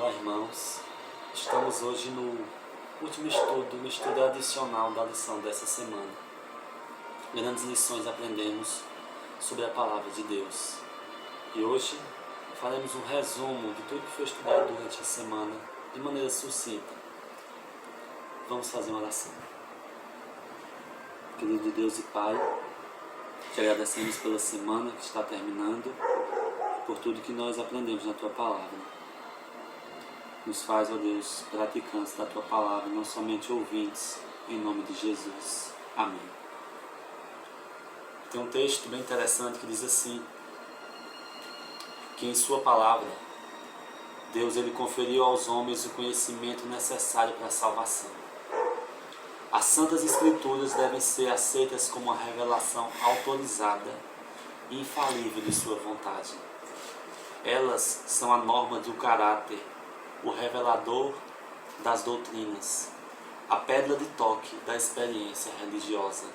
Olá, irmãos. Estamos hoje no último estudo, no estudo adicional da lição dessa semana. Grandes lições aprendemos sobre a Palavra de Deus. E hoje faremos um resumo de tudo que foi estudado durante a semana, de maneira sucinta. Vamos fazer uma oração. Querido Deus e Pai, te agradecemos pela semana que está terminando, por tudo que nós aprendemos na Tua Palavra. Nos faz, ó Deus, praticantes da Tua Palavra, não somente ouvintes, em nome de Jesus. Amém. Tem um texto bem interessante que diz assim, que em Sua Palavra, Deus ele conferiu aos homens o conhecimento necessário para a salvação. As Santas Escrituras devem ser aceitas como uma revelação autorizada e infalível de Sua vontade. Elas são a norma do caráter, o revelador das doutrinas, a pedra de toque da experiência religiosa.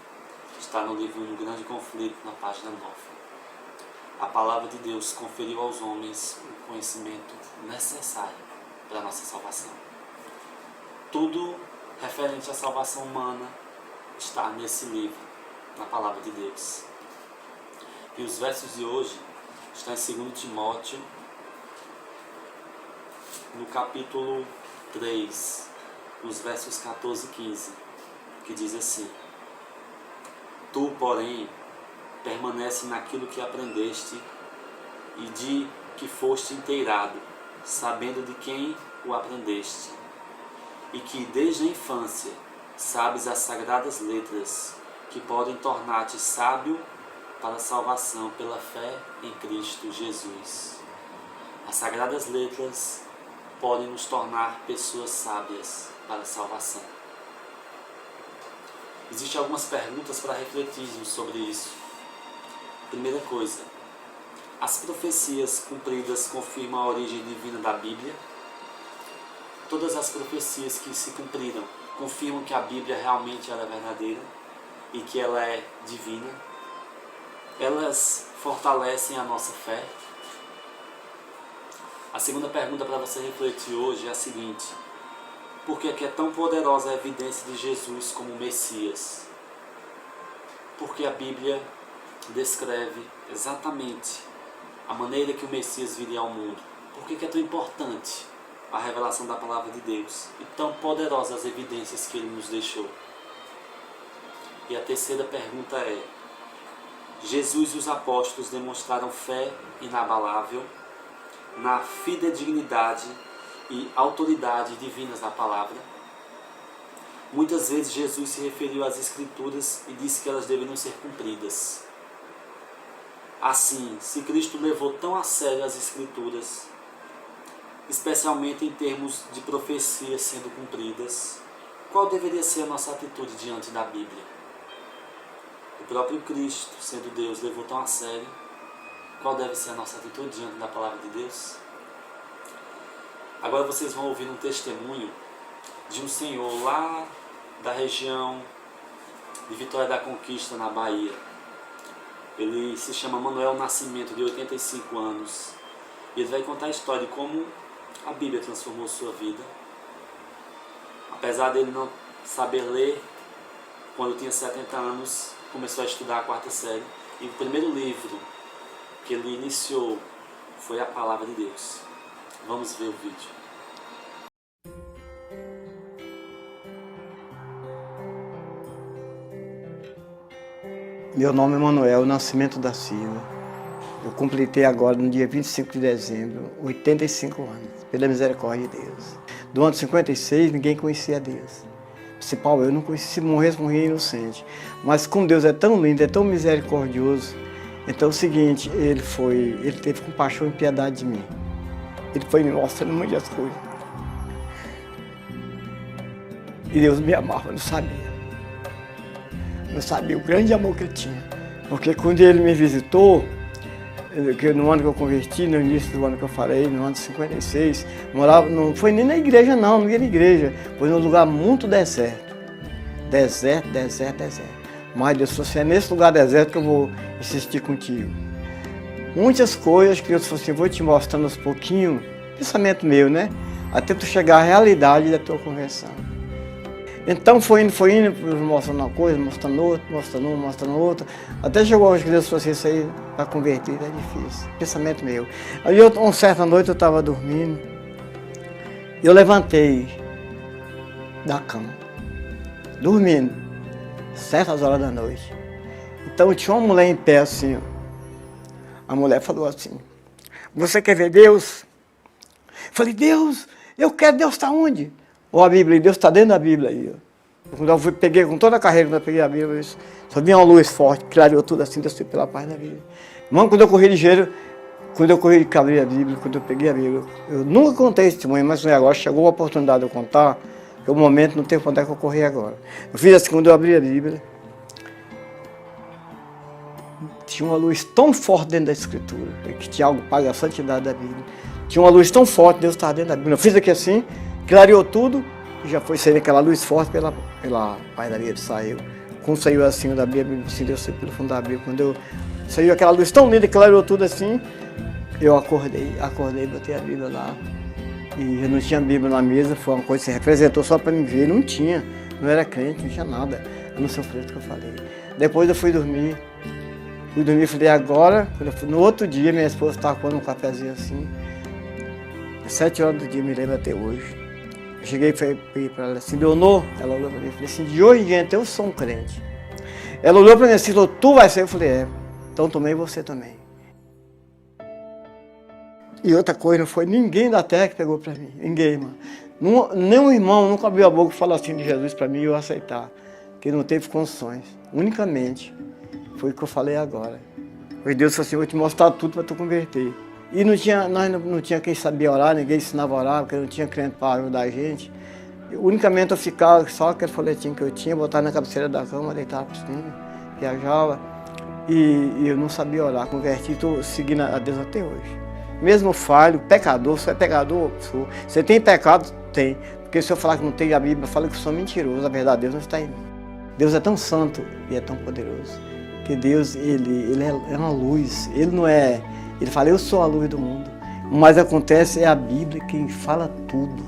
Está no livro Um Grande Conflito, na página 9. A palavra de Deus conferiu aos homens o conhecimento necessário para a nossa salvação. Tudo referente à salvação humana está nesse livro, na palavra de Deus. E os versos de hoje estão em 2 Timóteo, no capítulo 3, os versos 14 e 15, que diz assim: Tu, porém, permanece naquilo que aprendeste e de que foste inteirado, sabendo de quem o aprendeste, e que desde a infância sabes as sagradas letras, que podem tornar-te sábio para a salvação pela fé em Cristo Jesus. As sagradas letras podem nos tornar pessoas sábias para a salvação. Existem algumas perguntas para refletirmos sobre isso. Primeira coisa, as profecias cumpridas confirmam a origem divina da Bíblia? Todas as profecias que se cumpriram confirmam que a Bíblia realmente era verdadeira e que ela é divina? Elas fortalecem a nossa fé? A segunda pergunta para você refletir hoje é a seguinte: por que é tão poderosa a evidência de Jesus como Messias? Porque a Bíblia descreve exatamente a maneira que o Messias viria ao mundo. Por que é tão importante a revelação da Palavra de Deus e tão poderosas as evidências que Ele nos deixou? E a terceira pergunta é: Jesus e os apóstolos demonstraram fé inabalável na fidedignidade e autoridade divinas da palavra? Muitas vezes Jesus se referiu às Escrituras e disse que elas deveriam ser cumpridas. Assim, se Cristo levou tão a sério as Escrituras, especialmente em termos de profecias sendo cumpridas, qual deveria ser a nossa atitude diante da Bíblia? O próprio Cristo, sendo Deus, levou tão a sério. Qual deve ser a nossa atitude diante da Palavra de Deus? Agora vocês vão ouvir um testemunho de um senhor lá da região de Vitória da Conquista, na Bahia. Ele se chama Manuel Nascimento, de 85 anos. E ele vai contar a história de como a Bíblia transformou sua vida. Apesar dele não saber ler, quando tinha 70 anos, começou a estudar a 4ª série. E o primeiro livro que ele iniciou foi a Palavra de Deus. Vamos ver o vídeo. Meu nome é Manuel Nascimento da Silva. Eu completei agora, no dia 25 de dezembro, 85 anos, pela misericórdia de Deus. Do ano 56, ninguém conhecia Deus. Principal, eu não conhecia, se morresse, morria inocente. Mas como Deus é tão lindo, é tão misericordioso, então é o seguinte, ele teve compaixão e piedade de mim. Ele foi me mostrando muitas coisas. E Deus me amava, eu não sabia. Eu sabia o grande amor que Ele tinha. Porque quando Ele me visitou, no ano que eu converti, no início do ano que eu falei, no ano de 56, morava, não foi nem na igreja não ia na igreja. Foi num lugar muito deserto. Deserto. Mas Deus falou assim, é nesse lugar deserto que eu vou insistir contigo. Muitas coisas que Deus falou assim, vou te mostrando aos pouquinhos, pensamento meu, né? até tu chegar à realidade da tua conversão. Então foi indo, mostrando uma coisa, mostrando outra, mostrando outra, até chegou hoje que Deus falou assim, isso aí para converter é difícil, pensamento meu. Aí uma certa noite eu estava dormindo, eu levantei da cama, dormindo, certas horas da noite. Então tinha uma mulher em pé assim, ó. A mulher falou assim, você quer ver Deus? Eu falei, Deus, eu quero, Deus está onde? Ou a Bíblia, Deus está dentro da Bíblia aí. Ó. Quando eu peguei com toda a carreira, quando eu peguei a Bíblia, só vinha uma luz forte, clareou tudo assim, desceu pela página da Bíblia. Irmão, quando eu corri ligeiro, quando eu corri de abrir a Bíblia, quando eu peguei a Bíblia, eu nunca contei esse testemunho, mas agora chegou a oportunidade de eu contar, que o momento não tem quando é que eu corri agora. Eu fiz assim, quando eu abri a Bíblia, tinha uma luz tão forte dentro da Escritura, que Tiago paga a santidade da Bíblia. Tinha uma luz tão forte, Deus estava dentro da Bíblia. Eu fiz aqui assim, clareou tudo, e já foi saindo aquela luz forte pela página da Bíblia, saiu. Quando saiu assim da Bíblia, assim, Deus saiu pelo fundo da Bíblia. Quando saiu aquela luz tão linda, clareou tudo assim, eu acordei, botei a Bíblia lá. E eu não tinha Bíblia na mesa, foi uma coisa que se representou só para me ver, não tinha, não era crente, não tinha nada. Eu não sei o que eu falei. Depois eu fui dormir, falei, agora, no outro dia minha esposa estava comendo um cafezinho assim, 7 horas do dia, me lembro até hoje. Eu cheguei e falei para ela assim, Leonor, ela olhou para mim e falei assim, de hoje em diante eu sou um crente. Ela olhou para mim assim e falou, tu vai ser? Eu falei, então também você também. E outra coisa, não foi ninguém da terra que pegou para mim, ninguém, mano. Nenhum irmão nunca abriu a boca e falou assim de Jesus para mim e eu aceitar, que não teve condições, unicamente. Foi o que eu falei agora. Deus falou assim, eu vou te mostrar tudo para tu converter. E nós não tinha quem sabia orar, ninguém ensinava a orar, porque não tinha crente para ajudar a gente. Unicamente eu ficava, só aquele folhetinho que eu tinha, botava na cabeceira da cama, deitava por cima, viajava. E eu não sabia orar, converti, estou seguindo a Deus até hoje. Mesmo falho, pecador, você é pecador, sou. Você tem pecado? Tem. Porque se eu falar que não tem a Bíblia, eu falo que eu sou mentiroso, a verdade Deus não está em mim. Deus é tão santo e é tão poderoso. Que Deus, ele é uma luz, ele não é... Ele fala, eu sou a luz do mundo. Mas acontece, é a Bíblia quem fala tudo.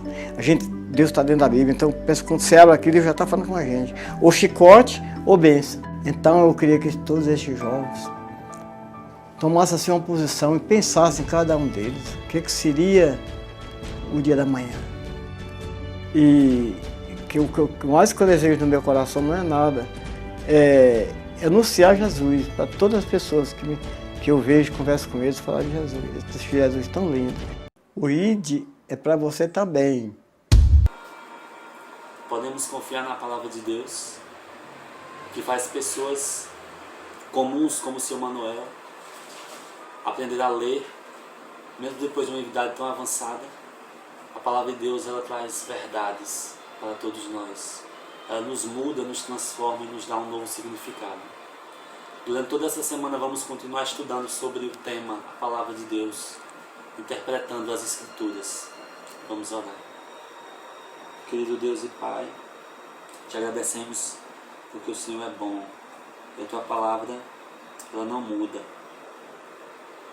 Deus está dentro da Bíblia, então pensa que quando você abre aqui, Deus já está falando com a gente. Ou chicote, ou bênção. Então eu queria que todos estes jovens tomassem assim uma posição e pensassem em cada um deles. O que seria o dia da manhã. E o que mais que eu desejo no meu coração não é nada. É anunciar Jesus para todas as pessoas que eu vejo, converso com eles, falar de Jesus. Esse Jesus tão lindo. O ID é para você também. Podemos confiar na palavra de Deus, que faz pessoas comuns como o seu Manuel aprender a ler, mesmo depois de uma idade tão avançada. A palavra de Deus, ela traz verdades para todos nós. Ela nos muda, nos transforma e nos dá um novo significado. Durante toda essa semana vamos continuar estudando sobre o tema, a palavra de Deus, interpretando as Escrituras. Vamos orar. Querido Deus e Pai, te agradecemos porque o Senhor é bom e a Tua palavra, ela não muda.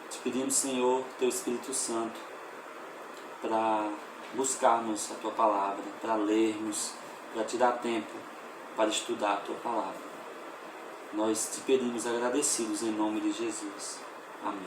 Te pedimos, Senhor, Teu Espírito Santo, para buscarmos a Tua palavra, para lermos, para te dar tempo para estudar a Tua palavra. Nós te pedimos agradecidos em nome de Jesus. Amém.